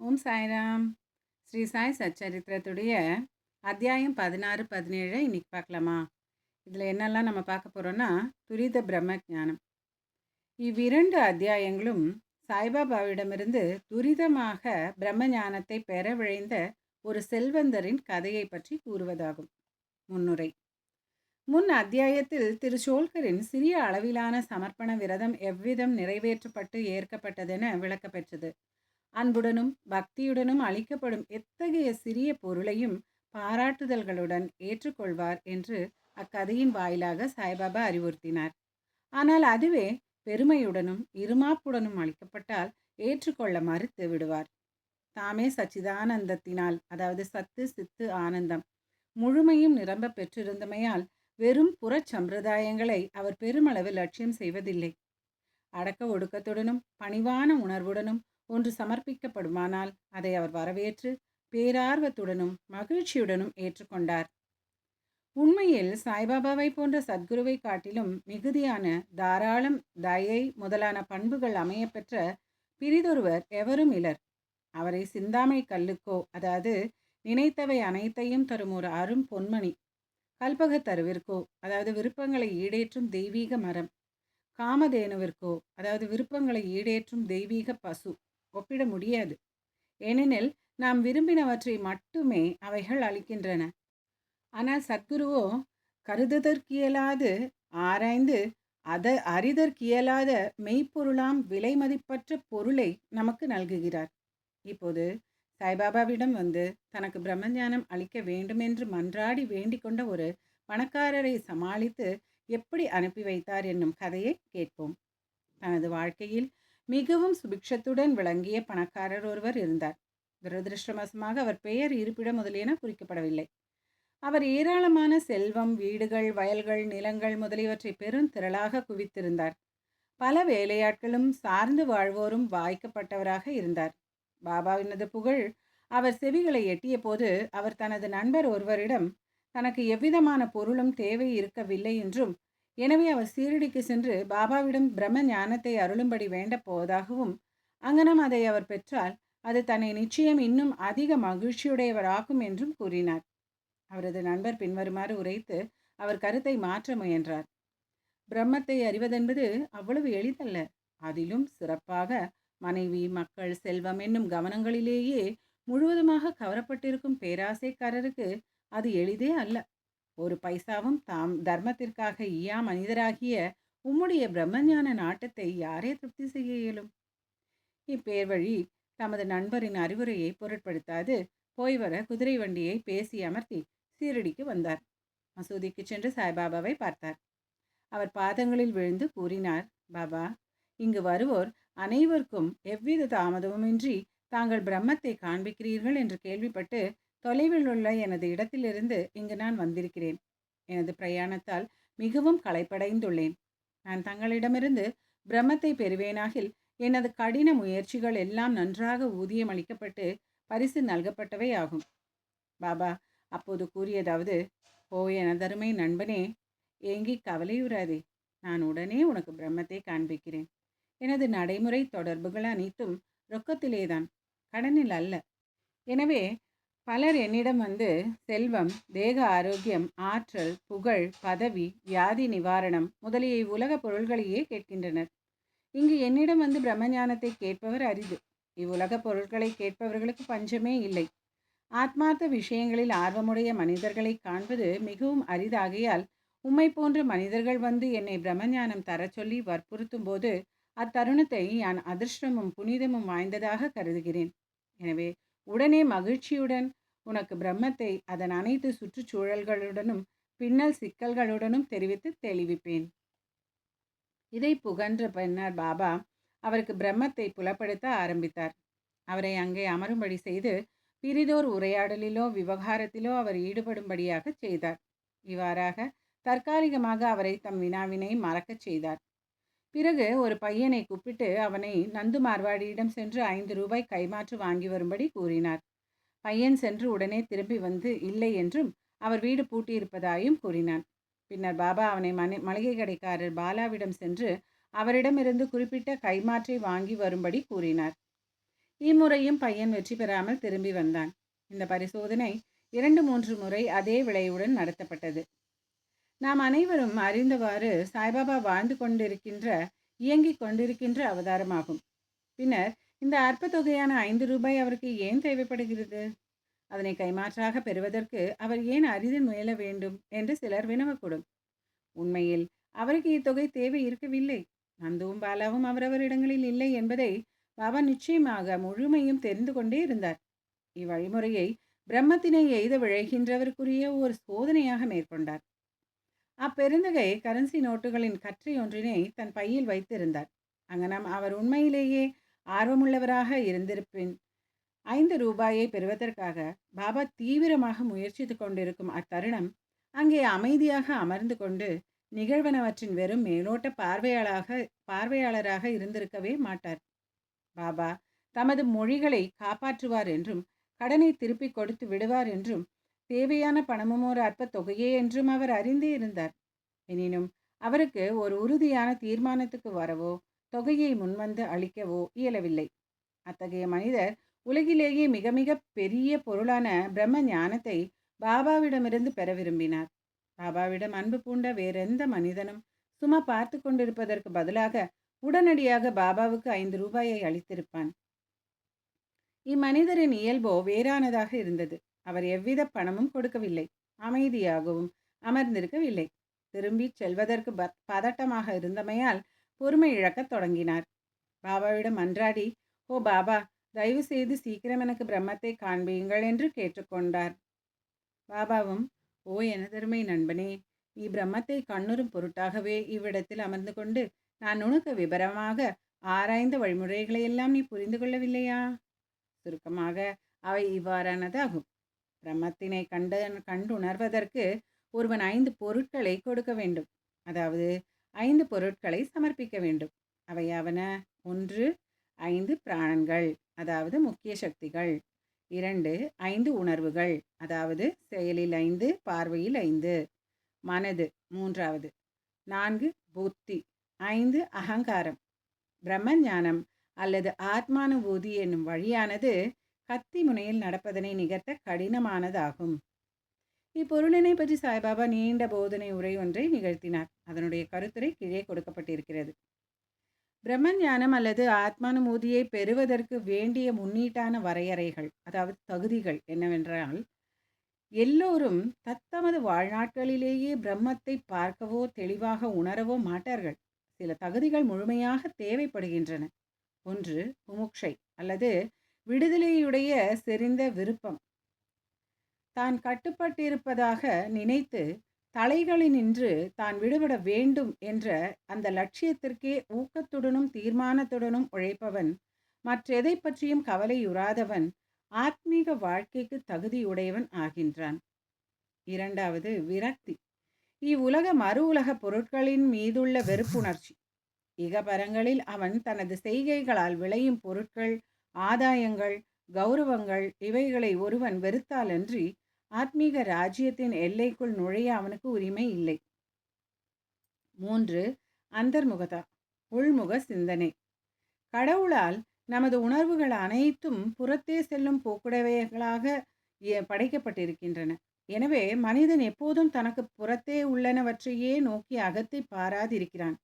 ஓம் சாய்ராம். ஸ்ரீ சாய் சச்சரித்திரத்துடைய அத்தியாயம் 16, 17 இன்னைக்கு பார்க்கலாமா? இதில் என்னெல்லாம் நம்ம பார்க்க போகிறோன்னா, துரித பிரம்ம ஞானம். இவ்விரண்டு அத்தியாயங்களும் சாய்பாபாவிடமிருந்து துரிதமாக பிரம்ம ஞானத்தை பெற விழைந்த ஒரு செல்வந்தரின் கதையை பற்றி கூறுவதாகும். முன்னுரை. முன் அத்தியாயத்தில் திரு சோல்கரின் சிறிய அளவிலான சமர்ப்பண விரதம் எவ்விதம் நிறைவேற்றப்பட்டு ஏற்கப்பட்டதென விளக்கப்பெற்றது. அன்புடனும் பக்தியுடனும் அளிக்கப்படும் எத்தகைய சிறிய பொருளையும் பாராட்டுதல்களுடன் ஏற்றுக்கொள்வார் என்று அக்கதையின் வாயிலாக சாய்பாபா அறிவுறுத்தினார். ஆனால் அதுவே பெருமையுடனும் இருமாப்புடனும் அளிக்கப்பட்டால் ஏற்றுக்கொள்ள மறுத்து விடுவார். தாமே சச்சிதானந்தத்தினால், அதாவது சத்து சித்து ஆனந்தம் முழுமையும் நிரம்ப பெற்றிருந்தமையால் வெறும் புறச் சம்பிரதாயங்களை அவர் பெருமளவு லட்சியம் செய்வதில்லை. அடக்க ஒடுக்கத்துடனும் பணிவான உணர்வுடனும் ஒன்று சமர்ப்பிக்கப்படுமானால் அதை அவர் வரவேற்று பேரார்வத்துடனும் மகிழ்ச்சியுடனும் ஏற்றுக்கொண்டார். உண்மையில் சாய்பாபாவை போன்ற சத்குருவை காட்டிலும் மிகுதியான தாராளம், தயை முதலான பண்புகள் அமையப்பெற்ற பிரிதொருவர் எவரும் இலர். அவரை சிந்தாமை கல்லுக்கோ, அதாவது நினைத்தவை அனைத்தையும் தரும் ஒரு அரும் பொன்மணி, கல்பக தருவிற்கோ, அதாவது விருப்பங்களை ஈடேற்றும் தெய்வீக மரம், காமதேனுவிற்கோ, அதாவது விருப்பங்களை ஈடேற்றும் தெய்வீக பசு ஒப்பிட முடியாது. ஏனெனில் நாம் விரும்பினவற்றை மட்டுமே அவைகள் அளிக்கின்றன. ஆனால் சத்குருவோ கருதுதற்கியலாது ஆராய்ந்து அறிதற்கியலாத மெய்ப்பொருளாம் விலை மதிப்பற்ற பொருளை நமக்கு நல்குகிறார். இப்போது சாய்பாபாவிடம் வந்து தனக்கு பிரம்மஞானம் அளிக்க வேண்டுமென்று மன்றாடி வேண்டிக் கொண்ட ஒரு பணக்காரரை சமாளித்து எப்படி அனுப்பி வைத்தார் என்னும் கதையை கேட்போம். தனது வாழ்க்கையில் மிகவும் சுபிக்ஷத்துடன் விளங்கிய பணக்காரர் ஒருவர் இருந்தார். துரதிருஷ்டவசமாக அவர் பெயர், இருப்பிடம் முதலியன குறிக்கப்படவில்லை. அவர் ஏராளமான செல்வம், வீடுகள், வயல்கள், நிலங்கள் முதலியவற்றை பெருந்திரளாக குவித்திருந்தார். பல வேலையாட்களும் சார்ந்து வாழ்வோரும் வாய்க்கப்பட்டவராக இருந்தார். பாபாவினது புகழ் அவர் செவிகளை எட்டிய போது அவர் தனது நண்பர் ஒருவரிடம் தனக்கு எவ்விதமான பொருளும் தேவை இருக்கவில்லை என்றும், எனவே அவர் சீரடிக்கு சென்று பாபாவிடம் பிரம்ம ஞானத்தை அருளும்படி வேண்ட போவதாகவும், அங்கனம் அதை அவர் பெற்றால் அது தன்னை நிச்சயம் இன்னும் அதிக மகிழ்ச்சியுடையவராகும் என்றும் கூறினார். அவரது நண்பர் பின்வருமாறு உரைத்து அவர் கருத்தை மாற்ற முயன்றார். பிரம்மத்தை அறிவதென்பது அவ்வளவு எளிதல்ல. அதிலும் சிறப்பாக மனைவி, மக்கள், செல்வம் என்னும் கவனங்களிலேயே முழுவதுமாக கவரப்பட்டிருக்கும் பேராசைக்காரருக்கு அது எளிதே அல்ல. ஒரு பைசாவும் தாம் தர்மத்திற்காக ஈயா மனிதராகிய உம்முடைய பிரம்மஞான நாட்டத்தை யாரே திருப்தி செய்ய இயலும்? இப்பேர் வழி தமது நண்பரின் அறிவுரையை பொருட்படுத்தாது போய் வர குதிரை வண்டியை பேசி அமர்த்தி சீரடிக்கு வந்தார். மசூதிக்கு சென்று சாய்பாபாவை பார்த்தார். அவர் பாதங்களில் விழுந்து கூறினார், பாபா, இங்கு வருவோர் அனைவருக்கும் எவ்வித தாமதமுமின்றி தாங்கள் பிரம்மத்தை காண்பிக்கிறீர்கள் என்று கேள்விப்பட்டு தொலைவில் உள்ள எனது இடத்திலிருந்து இங்கு நான் வந்திருக்கிறேன். எனது பிரயாணத்தால் மிகவும் களைப்படைந்துள்ளேன். நான் தங்களிடமிருந்து பிரம்மத்தை பெறுவேனாகில் எனது கடின முயற்சிகள் எல்லாம் நன்றாக ஊதியம் அளிக்கப்பட்டு பரிசு நல்கப்பட்டவை ஆகும். பாபா அப்போது கூறியதாவது, ஓ எனதருமை நண்பனே, ஏங்கி கவலையுறாதே. நான் உடனே உனக்கு பிரம்மத்தை காண்பிக்கிறேன். எனது நடைமுறை தொடர்புகள் அனைத்தும் ரொக்கத்திலேதான், கடனில் அல்ல. எனவே பலர் என்னிடம் வந்து செல்வம், தேக ஆரோக்கியம், ஆற்றல், புகழ், பதவி, வியாதி நிவாரணம் முதலிய இவ்வுலக பொருள்களையே கேட்கின்றனர். இங்கு என்னிடம் வந்து பிரம்மஞானத்தை கேட்பவர் அரிது. இவ்வுலக பொருட்களை கேட்பவர்களுக்கு பஞ்சமே இல்லை. ஆத்மார்த்த விஷயங்களில் ஆர்வமுடைய மனிதர்களை காண்பது மிகவும் அரிதாகையால் உம்மை போன்ற மனிதர்கள் வந்து என்னை பிரம்மஞானம் தர சொல்லி வற்புறுத்தும் போது அத்தருணத்தை நான் அதிர்ஷ்டமும் புனிதமும் வாய்ந்ததாக கருதுகிறேன். எனவே உடனே மகிழ்ச்சியுடன் உனக்கு பிரம்மத்தை அதன் அனைத்து சுற்றுச்சூழல்களுடனும் பின்னல் சிக்கல்களுடனும் தெரிவித்து தெளிவிப்பேன். இதை புகன்ற பின்னர் பாபா அவருக்கு பிரம்மத்தை புலப்படுத்த ஆரம்பித்தார். அவரை அங்கே அமரும்படி செய்து பிரிதோர் உரையாடலிலோ விவகாரத்திலோ அவர் ஈடுபடும்படியாக செய்தார். இவ்வாறாக தற்காலிகமாக அவரை தம் வினாவினை மறக்கச் செய்தார். பிறகு ஒரு பையனை கூப்பிட்டு அவனை நந்து மார்வாடியிடம் சென்று 5 ரூபாய் கைமாற்று வாங்கி வரும்படி கூறினார். பையன் சென்று உடனே திரும்பி வந்து இல்லை என்றும் அவர் வீடு பூட்டியிருப்பதாயும் கூறினான். பின்னர் பாபா அவனை மளிகை கடைக்காரர் பாலாவிடம் சென்று அவரிடமிருந்து குறிப்பிட்ட கைமாற்றை வாங்கி வரும்படி கூறினார். இம்முறையும் பையன் வெற்றி பெறாமல் திரும்பி வந்தான். இந்த பரிசோதனை 2-3 முறை அதே விளைவுடன் நடத்தப்பட்டது. நாம் அனைவரும் அறிந்தவாறு சாய்பாபா வாழ்ந்து கொண்டிருக்கின்ற, இயங்கிக் கொண்டிருக்கின்ற அவதாரமாகும். பின்னர் இந்த அற்ப தொகையான 5 ரூபாய் அவருக்கு ஏன் தேவைப்படுகிறது? அதனை கைமாற்றாக பெறுவதற்கு அவர் ஏன் அரிதில் முயல வேண்டும் என்று சிலர் வினவக்கூடும். உண்மையில் அவருக்கு இத்தொகை தேவை இருக்கவில்லை. நந்துவும் பாலாவும் அவரவர் இடங்களில் இல்லை என்பதை பாபா நிச்சயமாக முழுமையும் தெரிந்து கொண்டே இருந்தார். இவ்வழிமுறையை பிரம்மத்தினை எய்த விழைகின்றவருக்குரிய ஒரு சோதனையாக மேற்கொண்டார். அப்பெருந்தகை கரன்சி நோட்டுகளின் கற்றை ஒன்றினை தன் பையில் வைத்திருந்தார். அங்கனம் அவர் உண்மையிலேயே ஆர்வமுள்ளவராக இருந்திருப்பின் 5 ரூபாயை பெறுவதற்காக பாபா தீவிரமாக முயற்சித்து கொண்டிருக்கும் அத்தருணம் அங்கே அமைதியாக அமர்ந்து கொண்டு நிகழ்வனவற்றின் வெறும் மேலோட்ட பார்வையாளராக இருந்திருக்கவே மாட்டார். பாபா தமது மொழிகளை காப்பாற்றுவார் என்றும் கடனை திருப்பி கொடுத்து விடுவார் என்றும் தேவையான பணமும் ஒரு அற்ப தொகையே என்றும் அவர் அறிந்தே இருந்தார். எனினும் அவருக்கு ஒரு உறுதியான தீர்மானத்துக்கு வரவோ தொகையை முன்வந்து அளிக்கவோ இயலவில்லை. அத்தகைய மனிதர் உலகிலேயே மிக மிக பெரிய பொருளான பிரம்ம ஞானத்தை பாபாவிடமிருந்து பெற விரும்பினார். பாபாவிடம் அன்பு பூண்ட வேறெந்த மனிதனும் சும்மா பார்த்து கொண்டிருப்பதற்கு பதிலாக உடனடியாக பாபாவுக்கு 5 ரூபாயை அளித்திருப்பான். இம்மனிதரின் இயல்போ வேறானதாக இருந்தது. அவர் எவ்வித பணமும் கொடுக்கவில்லை, அமைதியாகவும் அமர்ந்திருக்கவில்லை. திரும்பி செல்வதற்கு பதட்டமாக இருந்தமையால் பொறுமை இழக்கத் தொடங்கினார். பாபாவிடம் மன்றாடி, ஓ பாபா, தயவு செய்து சீக்கிரம் எனக்கு பிரம்மத்தை காண்பியுங்கள் என்று கேட்டுக்கொண்டார். பாபாவும், ஓ எனதருமை நண்பனே, நீ பிரம்மத்தை கண்ணுறும் பொருட்டாகவே இவ்விடத்தில் அமர்ந்து கொண்டு நான் உனக்கு விபரமாக ஆராய்ந்த வழிமுறைகளையெல்லாம் நீ புரிந்து கொள்ளவில்லையா? சுருக்கமாக அவை இவ்வாறானதாகும். பிரம்மத்தினை கண்டுணர்வதற்கு ஒருவன் 5 பொருட்களை கொடுக்க வேண்டும். அதாவது 5 பொருட்களை சமர்ப்பிக்க வேண்டும். அவையாவன: 1 5 பிராணன்கள், அதாவது முக்கிய சக்திகள்; 2 5 உணர்வுகள், அதாவது செயலில் 5, பார்வையில் 5; மனது 3வது; 4 புத்தி; 5 அகங்காரம். பிரம்ம ஞானம் அல்லது ஆத்மானுபூதி என்னும் வழியானது கத்தி முனையில் நடப்பதனை நிகழ்த்த கடினமானதாகும். இப்பொருளினை பற்றி சாய்பாபா நீண்ட போதனை உரை ஒன்றை நிகழ்த்தினார். அதனுடைய கருத்துரை கீழே கொடுக்கப்பட்டிருக்கிறது. பிரம்ம ஞானம் அல்லது ஆத்மானுபூதியை பெறுவதற்கு வேண்டிய முன்னீட்டான வரையறைகள், அதாவது தகுதிகள் என்னவென்றால், எல்லோரும் தத்தமது வாழ்நாட்களிலேயே பிரம்மத்தை பார்க்கவோ தெளிவாக உணரவோ மாட்டார்கள். சில தகுதிகள் முழுமையாக தேவைப்படுகின்றன. 1 முமுட்சை அல்லது விடுதலையுடைய செறிந்த விருப்பம். தான் கட்டுப்பட்டிருப்பதாக நினைத்து தலைகளினின்று தான் விடுபட வேண்டும் என்ற அந்த லட்சியத்திற்கே ஊக்கத்துடனும் தீர்மானத்துடனும் உழைப்பவன், மற்றெதை பற்றியும் கவலையுறாதவன் ஆத்மீக வாழ்க்கைக்கு தகுதியுடையவன் ஆகின்றான். 2வது விரக்தி. இவ்வுலக மறு உலக பொருட்களின் மீதுள்ள வெறுப்புணர்ச்சி. இகபரங்களில் அவன் தனது செய்கைகளால் விளையும் பொருட்கள், ஆதாயங்கள், கௌரவங்கள் இவைகளை ஒருவன் வெறுத்தாலன்றி ஆத்மீக ராஜ்யத்தின் எல்லைக்குள் நுழைய அவனுக்கு உரிமை இல்லை. 3 அந்தர்முகதா, உள்முக சிந்தனை. கடவுளால் நமது உணர்வுகள் அனைத்தும் புறத்தே செல்லும் போக்குடையவைகளாக படைக்கப்பட்டிருக்கின்றன. எனவே மனிதன் எப்போதும் தனக்கு புறத்தே உள்ளனவற்றையே நோக்கி அகத்தை பாராதிருக்கிறான்.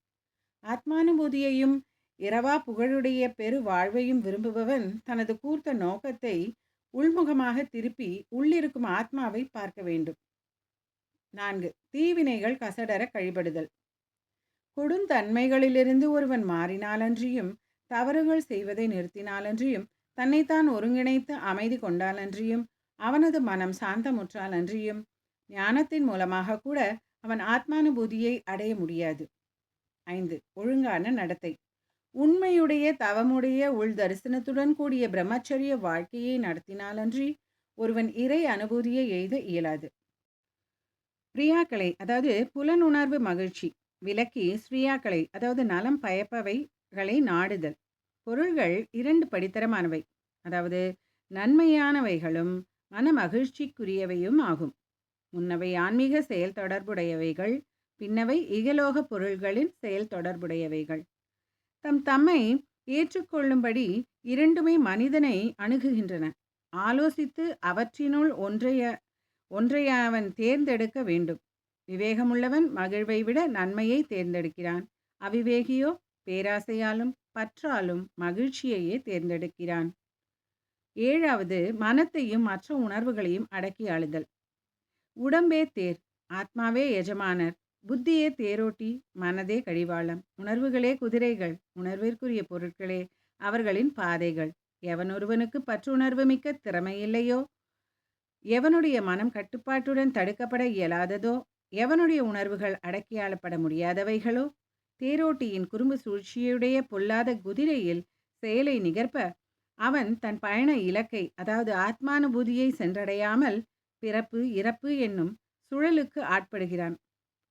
ஆத்மானுபூதியையும் இரவா புகழுடைய பெரு வாழ்வையும் விரும்புபவன் தனது கூர்த்த நோக்கத்தை உள்முகமாக திருப்பி உள்ளிருக்கும் ஆத்மாவை பார்க்க வேண்டும். 4 தீவினைகள் கசடர கழிபடுதல். கொடுந்தன்மைகளிலிருந்து ஒருவன் மாறினாலன்றியும், தவறுகள் செய்வதை நிறுத்தினாலன்றியும், தன்னைத்தான் ஒருங்கிணைத்து அமைதி கொண்டாலன்றியும், அவனது மனம் சாந்தமுற்றாலன்றியும் ஞானத்தின் மூலமாக கூட அவன் ஆத்மானுபூதியை அடைய முடியாது. 5 ஒழுங்கான நடத்தை. உண்மையுடைய தவமுடைய உள் தரிசனத்துடன் கூடிய பிரம்மச்சரிய வாழ்க்கையை நடத்தினாலன்றி ஒருவன் இறை அனுபூதியை எய்த இயலாது. பிரியாக்களை, அதாவது புலனுணர்வு மகிழ்ச்சி விலக்கி ஸ்ரீயாக்களை, அதாவது நலம் பயப்பவைகளை நாடுதல். பொருள்கள் 2 படித்தரமானவை, அதாவது நன்மையானவைகளும் மன மகிழ்ச்சிக்குரியவையும் ஆகும். முன்னவை ஆன்மீக செயல் தொடர்புடையவைகள், பின்னவை இகலோக பொருள்களின் செயல் தொடர்புடையவைகள். தம்மை ஏற்றுக்கொள்ளும்படி இரண்டுமே மனிதனை அணுகுகின்றன. ஆலோசித்து அவற்றினுள் ஒன்றை அவன் தேர்ந்தெடுக்க வேண்டும். விவேகமுள்ளவன் மகிழ்வை விட நன்மையை தேர்ந்தெடுக்கிறான். அவிவேகியோ பேராசையாலும் பற்றாலும் மகிழ்ச்சியையே தேர்ந்தெடுக்கிறான். 7வது, மனத்தையும் மற்ற உணர்வுகளையும் அடக்கி ஆளுதல். உடம்பே தேர், ஆத்மாவே எஜமானர், புத்தியே தேரோட்டி, மனதே கடிவாளம், உணர்வுகளே குதிரைகள், உணர்விற்குரிய பொருட்களே அவர்களின் பாதைகள். எவனொருவனுக்கு பற்றுணர்வு மிக்க திறமையில்லையோ, எவனுடைய மனம் கட்டுப்பாட்டுடன் தடுக்கப்பட இயலாததோ, எவனுடைய உணர்வுகள் அடக்கியாளப்பட முடியாதவைகளோ, தேரோட்டியின் குறும்பு சூழ்ச்சியுடைய பொல்லாத குதிரையில் செயலை நிகர்ப்ப அவன் தன் பயண இலக்கை, அதாவது ஆத்மானுபூதியை சென்றடையாமல் பிறப்பு இறப்பு என்னும் சுழலுக்கு ஆட்படுகிறான்.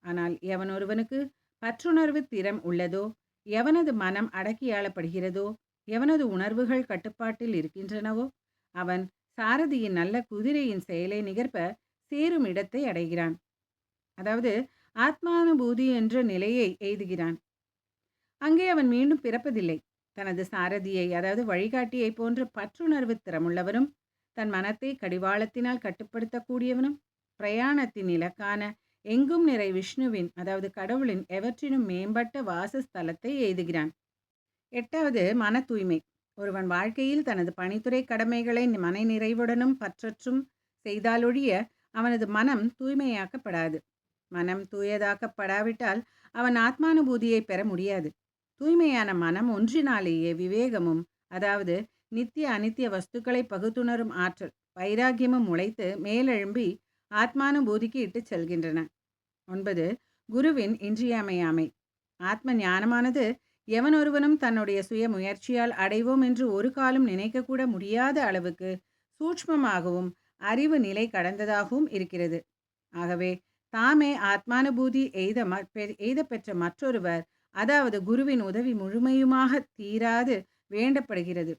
ஆனால் எவனொருவனுக்கு பற்றுணர்வு திறம் உள்ளதோ, எவனது மனம் அடக்கியாளப்படுகிறதோ, எவனது உணர்வுகள் கட்டுப்பாட்டில் இருக்கின்றனவோ, அவன் சாரதியின் நல்ல குதிரையின் செயலை நிகர்ப்ப சேரும் இடத்தை அடைகிறான். அதாவது ஆத்மானுபூதி என்ற நிலையை எய்துகிறான். அங்கே அவன் மீண்டும் பிறப்பதில்லை. தனது சாரதியை, அதாவது வழிகாட்டியை போன்ற பற்றுணர்வு திறமுள்ளவனும், தன் மனத்தை கடிவாளத்தினால் கட்டுப்படுத்தக்கூடியவனும், பிரயாணத்தின் இலக்கான எங்கும் நிறை விஷ்ணுவின், அதாவது கடவுளின் எவற்றினும் மேம்பட்ட வாசஸ்தலத்தை எய்துகிறான். 8வது, மன தூய்மை. ஒருவன் வாழ்க்கையில் தனது பணித்துறை கடமைகளை மன நிறைவுடனும் பற்றற்றும் செய்தாலொழிய அவனது மனம் தூய்மையாக்கப்படாது. மனம் தூயதாக்கப்படாவிட்டால் அவன் ஆத்மானுபூதியை பெற முடியாது. தூய்மையான மனம் ஒன்றினாலேயே விவேகமும், அதாவது நித்திய அனித்திய வஸ்துக்களை பகுத்துணரும் ஆற்றல், வைராக்கியமும் முளைத்து மேலெழும்பி ஆத்மானுபூதிக்கு இட்டு செல்கின்றன. 9, குருவின் இன்றியமையாமை. ஆத்ம ஞானமானது எவனொருவனும் தன்னுடைய சுய முயற்சியால் அடைவோம் என்று ஒரு காலம் நினைக்கக்கூட முடியாத அளவுக்கு சூட்ச்மமாகவும் அறிவு நிலை கடந்ததாகவும் இருக்கிறது. ஆகவே தாமே ஆத்மானுபூதி எய்த பெற்ற மற்றொருவர், அதாவது குருவின் உதவி முழுமையுமாக தீராது வேண்டப்படுகிறது.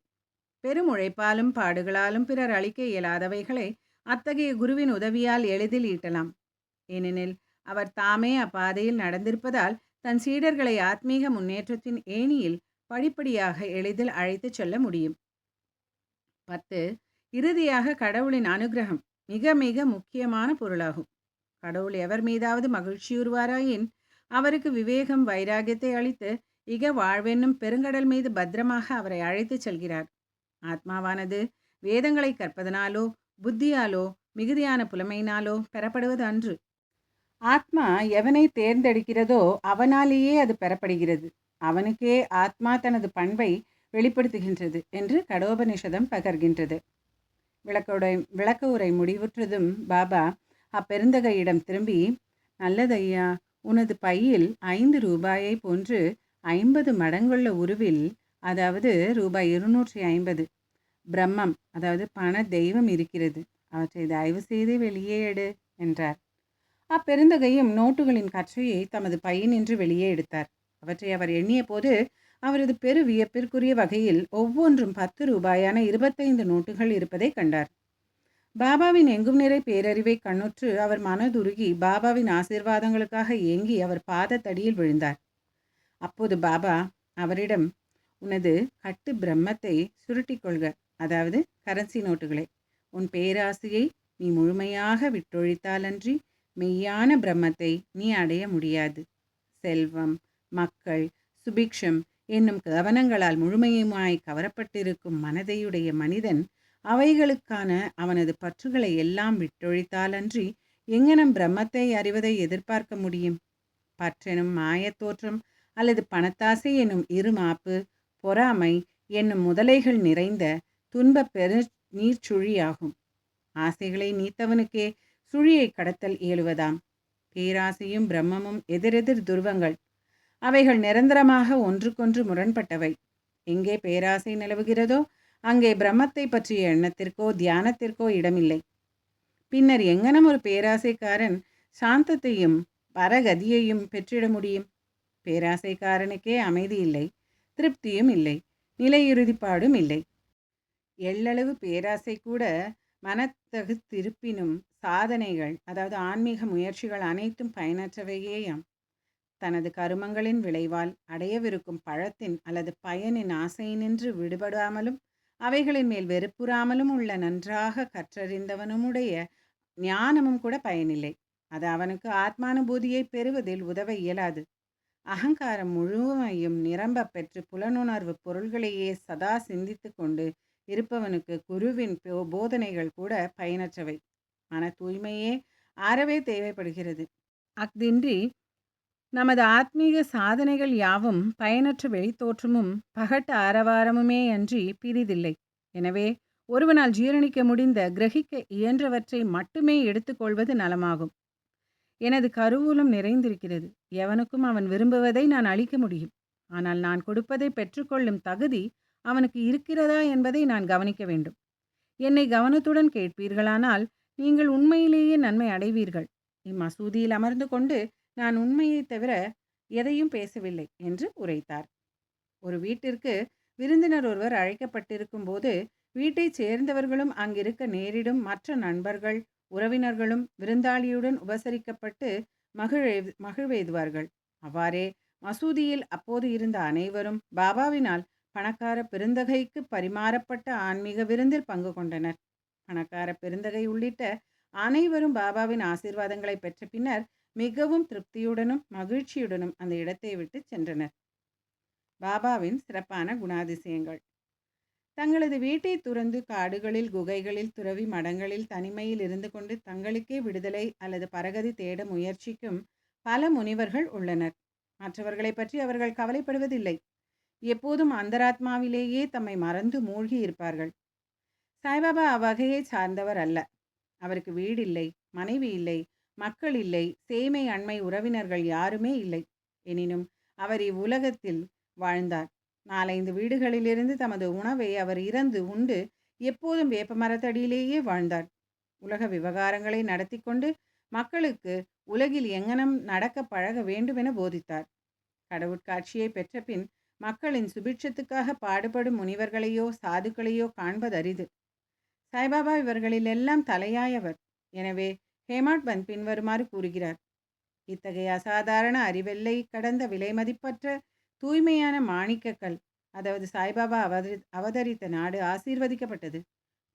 பெரும் உழைப்பாலும் பாடுகளாலும் பிறர் அளிக்க இயலாதவைகளை அத்தகைய குருவின் உதவியால் எளிதில் ஈட்டலாம். ஏனெனில் அவர் தாமே அப்பாதையில் நடந்திருப்பதால் தன் சீடர்களை ஆத்மீக முன்னேற்றத்தின் ஏணியில் படிப்படியாக எளிதில் அழைத்து செல்ல முடியும். 10, இறுதியாக கடவுளின் அனுகிரகம் மிக மிக முக்கியமான பொருளாகும். கடவுள் எவர் மீதாவது மகிழ்ச்சியுறுவாராயின் அவருக்கு விவேகம் வைராகியத்தை அளித்து இக வாழ்வென்னும் பெருங்கடல் மீது பத்திரமாக அவரை அழைத்து செல்கிறார். ஆத்மாவானது வேதங்களை கற்பதனாலோ புத்தியாலோ மிகுதியான புலமையினாலோ பெறப்படுவது அன்று. ஆத்மா எவனை தேர்ந்தெடுக்கிறதோ அவனாலேயே அது பெறப்படுகிறது. அவனுக்கே ஆத்மா தனது பண்பை வெளிப்படுத்துகின்றது என்று கடோபனிஷதம் பகர்கின்றது. விளக்க உரை முடிவுற்றதும் பாபா அப்பெருந்தகையிடம் திரும்பி, நல்லதையா, உனது பையில் 5 ரூபாயை போன்று 50 மடங்குள்ள உருவில், அதாவது ரூபாய் 250 பிரம்மம், அதாவது பண தெய்வம் இருக்கிறது. அவற்றை தயவு செய்து வெளியே எடு என்றார். அப்பெருந்தகையும் நோட்டுகளின் கற்றையை தமது பையினின்று வெளியே எடுத்தார். அவற்றை அவர் எண்ணிய போது அவரது பெரு வியப்பிற்குரிய வகையில் ஒவ்வொன்றும் 10 ரூபாயான 25 நோட்டுகள் இருப்பதை கண்டார். பாபாவின் எங்கும் நிறை பேரறிவை கண்ணுற்று அவர் மனதுருகி பாபாவின் ஆசீர்வாதங்களுக்காக ஏங்கி அவர் பாதத்தடியில் விழுந்தார். அப்போது பாபா அவரிடம், உனது கட்டு பிரம்மத்தை சுருட்டிக் கொள்க, அதாவது கரன்சி நோட்டுகளை. உன் பேராசையை நீ முழுமையாக விட்டொழித்தாலன்றி மெய்யான பிரம்மத்தை நீ அடைய முடியாது. செல்வம், மக்கள், சுபிக்ஷம் என்னும் கவனங்களால் முழுமையுமாய் கவரப்பட்டிருக்கும் மனதையுடைய மனிதன் அவைகளுக்கான அவனது பற்றுகளை எல்லாம் விட்டொழித்தாலன்றி எங்கனம் பிரம்மத்தை அறிவதை எதிர்பார்க்க முடியும்? பற்றெனும் மாயத்தோற்றம் அல்லது பணத்தாசை என்னும் இருமாப்பு, பொறாமை என்னும் முதலைகள் நிறைந்த துன்ப பெரு நீர்ச்சுழியாகும். ஆசைகளை நீத்தவனுக்கே சுழியை கடத்தல் இயலுவதாம். பேராசையும் பிரம்மமும் எதிரெதிர் துருவங்கள். அவைகள் நிரந்தரமாக ஒன்றுக்கொன்று முரண்பட்டவை. எங்கே பேராசை நிலவுகிறதோ அங்கே பிரம்மத்தை பற்றிய எண்ணத்திற்கோ தியானத்திற்கோ இடமில்லை. பின்னர் எங்கனம் ஒரு பேராசைக்காரன் சாந்தத்தையும் பரகதியையும் பெற்றிட முடியும்? பேராசைக்காரனுக்கே அமைதி இல்லை, திருப்தியும் இல்லை, நிலையுறுதிப்பாடும் இல்லை. எள்ளளவு பேராசை கூட மனத்தகு திருப்பினும் சாதனைகள், அதாவது ஆன்மீக முயற்சிகள் அனைத்தும் பயனற்றவையேயாம். தனது கருமங்களின் விளைவால் அடையவிருக்கும் பழத்தின் அல்லது பயனின் ஆசையினின்று விடுபடாமலும் அவைகளின் மேல் வெறுப்புறாமலும் உள்ள நன்றாக கற்றறிந்தவனுடைய ஞானமும் கூட பயனில்லை. அது அவனுக்கு ஆத்மானுபூதியை பெறுவதில் உதவ இயலாது. அகங்காரம் முழுமையும் நிரம்ப பெற்று புலனுணர்வு பொருள்களையே சதா சிந்தித்து கொண்டு இருப்பவனுக்கு குருவின் போதனைகள் கூட பயனற்றவை. மன தூய்மையே அறவே தேவைப்படுகிறது. அஃதின்றி நமது ஆத்மீக சாதனைகள் யாவும் பயனற்ற வெளித்தோற்றமும் பகட்டு ஆரவாரமுமே அன்றி பிரிதில்லை. எனவே ஒருவனால் ஜீரணிக்க முடிந்த கிரகிக்க இயன்றவற்றை மட்டுமே எடுத்துக்கொள்வது நலமாகும். எனது கருவூலம் நிறைந்திருக்கிறது. எவனுக்கும் அவன் விரும்புவதை நான் அளிக்க முடியும். ஆனால் நான் கொடுப்பதை பெற்றுக்கொள்ளும் தகுதி அவனுக்கு இருக்கிறதா என்பதை நான் கவனிக்க வேண்டும். என்னை கவனத்துடன் கேட்பீர்களானால் நீங்கள் உண்மையிலேயே நன்மை அடைவீர்கள். இம்மசூதியில் அமர்ந்து கொண்டு நான் உண்மையை தவிர எதையும் பேசவில்லை என்று உரைத்தார். ஒரு வீட்டிற்கு விருந்தினர் ஒருவர் அழைக்கப்பட்டிருக்கும் போது வீட்டைச் சேர்ந்தவர்களும் அங்கிருக்க நேரிடும் மற்ற நண்பர்கள் உறவினர்களும் விருந்தாளியுடன் உபசரிக்கப்பட்டு மகிழ்வெய்துவார்கள். அவ்வாறே மசூதியில் அப்போது இருந்த அனைவரும் பாபாவினால் பணக்கார பெருந்தகைக்கு பரிமாறப்பட்ட ஆன்மீக விருந்தில் பங்கு கொண்டனர். பணக்கார பெருந்தகை உள்ளிட்ட அனைவரும் பாபாவின் ஆசீர்வாதங்களை பெற்ற பின்னர் மிகவும் திருப்தியுடனும் மகிழ்ச்சியுடனும் அந்த இடத்தை விட்டு சென்றனர். பாபாவின் சிறப்பான குணாதிசயங்கள். தங்களது வீட்டை துறந்து காடுகளில் குகைகளில் துறவி மடங்களில் தனிமையில் இருந்து கொண்டு தங்களுக்கே விடுதலை அல்லது பரகதி தேட முயற்சிக்கும் பல முனிவர்கள் உள்ளனர். மற்றவர்களை பற்றி அவர்கள் கவலைப்படுவதில்லை. எப்போதும் அந்தராத்மாவிலேயே தம்மை மறந்து மூழ்கி இருப்பார்கள். சாய்பாபா அவ்வகையை சார்ந்தவர் அல்ல. அவருக்கு வீடு இல்லை, மனைவி இல்லை, மக்கள் இல்லை, சேமை அண்மை உறவினர்கள் யாருமே இல்லை. எனினும் அவர் இவ்வுலகத்தில் வாழ்ந்தார். 4-5 வீடுகளிலிருந்து தமது உணவை அவர் இறந்து உண்டு எப்போதும் வேப்ப மரத்தடியிலேயே வாழ்ந்தார். உலக விவகாரங்களை நடத்தி கொண்டு மக்களுக்கு உலகில் எங்கனம் நடக்க பழக வேண்டுமென போதித்தார். கடவுட்காட்சியை பெற்ற பின் மக்களின் சுபிட்சத்துக்காக பாடுபடும் முனிவர்களையோ சாதுக்களையோ காண்பதரிது. சாய்பாபா இவர்களிலெல்லாம் தலையாயவர். எனவே ஹேமாட் பந்த் பின்வருமாறு கூறுகிறார்: இத்தகைய அசாதாரண அறிவெல்லை கடந்த விலைமதிப்பற்ற தூய்மையான மாணிக்கக்கல், அதாவது சாய்பாபா அவதரித்த நாடு ஆசீர்வதிக்கப்பட்டது.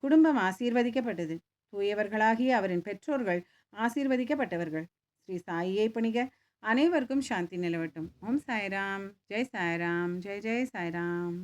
குடும்பம் ஆசீர்வதிக்கப்பட்டது. தூயவர்களாகிய அவரின் பெற்றோர்கள் ஆசீர்வதிக்கப்பட்டவர்கள். ஸ்ரீ சாயியை பணிக. அனைவருக்கும் சாந்தி நிலவட்டும். ஓம் சாய்ராம். ஜெய் சாய்ராம். ஜெய் ஜெய் சாய்ராம்.